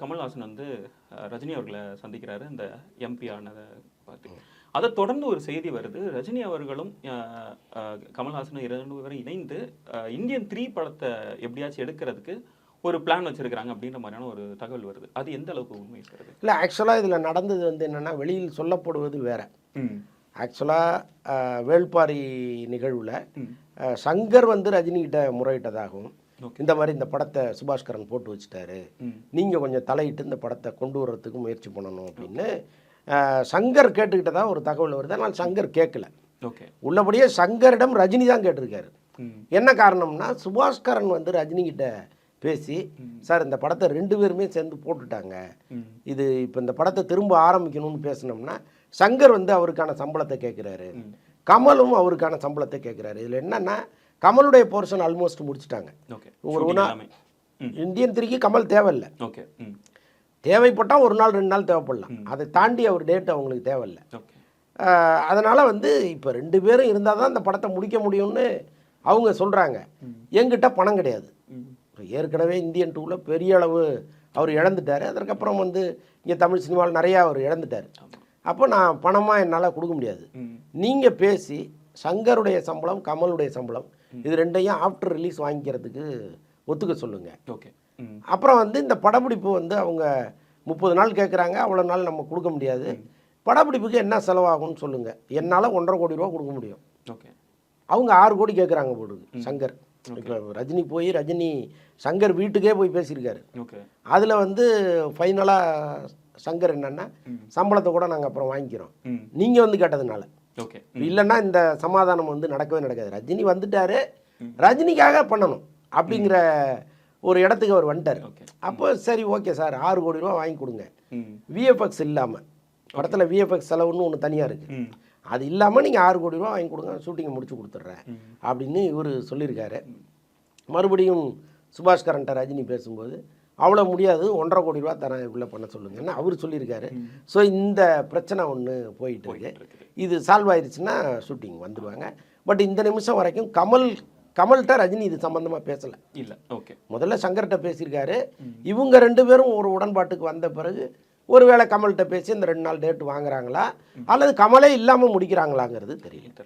கமல்ஹாசன் வந்து ரஜினி அவர்களை சந்திக்கிறாரு இந்த எம்பி ஆனதை பார்த்து. அதை தொடர்ந்து ஒரு செய்தி வருது, ரஜினி அவர்களும் கமல்ஹாசனும் 2 பேரும் இணைந்து இந்தியன் 3 படத்தை எப்படியாச்சும் எடுக்கிறதுக்கு ஒரு பிளான் வச்சிருக்கிறாங்க அப்படின்ற மாதிரியான ஒரு தகவல் வருது. அது எந்த அளவுக்கு உண்மை இருக்கிறது? இல்லை, ஆக்சுவலாக இதில் நடந்தது வந்து என்னென்னா, வெளியில் சொல்லப்படுவது வேற. ஆக்சுவலாக வேள்பாரி நிகழ்வில் சங்கர் வந்து ரஜினிகிட்ட முறையிட்டதாகவும், இந்த மாதிரி இந்த படத்தை சுபாஷ்கரன் போட்டு வச்சுட்டாரு, நீங்கள் கொஞ்சம் தலையிட்டு இந்த படத்தை கொண்டு வர்றதுக்கு முயற்சி பண்ணணும் அப்படின்னு சங்கர் கேட்டுக்கிட்டதா ஒரு தகவல் வருது. ஆனால் சங்கர் கேட்கல. உள்ளபடியே சங்கரிடம் ரஜினி தான் கேட்டிருக்காரு. என்ன காரணம்னா, சுபாஷ்கரன் வந்து ரஜினிகிட்ட பேசி, சார் இந்த படத்தை 2 பேருமே சேர்ந்து போட்டுட்டாங்க, இது இப்போ இந்த படத்தை திரும்ப ஆரம்பிக்கணும்னு பேசினோம்னா சங்கர் வந்து அவருக்கான சம்பளத்தை கேட்குறாரு, கமலும் அவருக்கான சம்பளத்தை கேட்குறாரு. இதில் என்னன்னா, கமலுடைய போர்ஷன் ஆல்மோஸ்ட் முடிச்சுட்டாங்க. இந்தியன் 3க்கு கமல் தேவையில்லை. தேவைப்பட்டால் 1 நாள் 2 நாள் தேவைப்படலாம், அதை தாண்டி அவர் டேட் அவங்களுக்கு தேவையில்லை. அதனால் வந்து இப்போ 2 பேரும் இருந்தால் தான் இந்த படத்தை முடிக்க முடியும்னு அவங்க சொல்கிறாங்க. என்கிட்ட பணம் கிடையாது. ஏற்கனவே இந்தியன் 2ல் பெரிய அளவு அவர் இழந்துட்டார். அதற்கப்புறம் வந்து இங்கே தமிழ் சினிமாவில் நிறையா அவர் இழந்துட்டார். அப்போ நான் பணமாக என்னால் கொடுக்க முடியாது, நீங்கள் பேசி சங்கருடைய சம்பளம் கமலுடைய சம்பளம் இது 2ஐயும் ஆஃப்டர் ரிலீஸ் வாங்கிக்கிறதுக்கு ஒத்துக்க சொல்லுங்கள். அப்புறம் வந்து இந்த படப்பிடிப்பு வந்து அவங்க 30 நாள் கேட்குறாங்க, அவ்வளோ நாள் நம்ம கொடுக்க முடியாது, படப்பிடிப்புக்கு என்ன செலவாகும்னு சொல்லுங்கள், என்னால் 1.5 கோடி ரூபா கொடுக்க முடியும். அவங்க 6 கோடி கேட்குறாங்க போடுது சங்கர். இப்போ ரஜினி போய் சங்கர் வீட்டுக்கே போய் பேசியிருக்காரு. அதில் வந்து ஃபைனலாக சங்கர் என்னன்னா, சம்பளத்தை கூட நாங்கள் அப்புறம் வாங்கிக்கிறோம், நீங்கள் வந்து கேட்டதுனால. இல்லைன்னா இந்த சமாதானம் வந்து நடக்கவே நடக்காது. ரஜினி வந்துட்டாரு, ரஜினிக்காக பண்ணணும் அப்படிங்கிற ஒரு இடத்துக்கு அவர் வந்துட்டார். அப்போ சரி ஓகே சார், 6 கோடி ரூபா வாங்கி கொடுங்க, விஎஃப்எக்ஸ் இல்லாமல், படத்தில் விஎஃப்எக்ஸ் செலவுன்னு ஒன்று தனியாக இருக்குது, அது இல்லாமல் நீங்கள் 6 கோடி ரூபா வாங்கி கொடுங்க, ஷூட்டிங்கை முடிச்சு கொடுத்துட்றேன் அப்படின்னு இவர் சொல்லியிருக்காரு. மறுபடியும் சுபாஷ்கரன்ட்ட ரஜினி பேசும்போது, அவ்வளோ முடியாது, 1.5 கோடி ரூபா தரேன் இவ்வளோ பண்ண சொல்லுங்கன்னு அவர் சொல்லியிருக்காரு. ஸோ இந்த பிரச்சனை ஒன்று போயிட்டு இருக்கு. இது சால்வ் ஆயிடுச்சுன்னா ஷூட்டிங் வந்துடுவாங்க. பட் இந்த நிமிஷம் வரைக்கும் கமல்கிட்ட ரஜினி இது சம்மந்தமாக பேசலை. இல்லை, முதல்ல சங்கர்கிட்ட பேசியிருக்காரு. இவங்க 2 பேரும் ஒரு உடன்பாட்டுக்கு வந்த பிறகு ஒருவேளை கமல்கிட்ட பேசி இந்த 2 நாள் டேட் வாங்குறாங்களா அல்லது கமலே இல்லாமல் முடிக்கிறாங்களாங்கிறது தெரியல.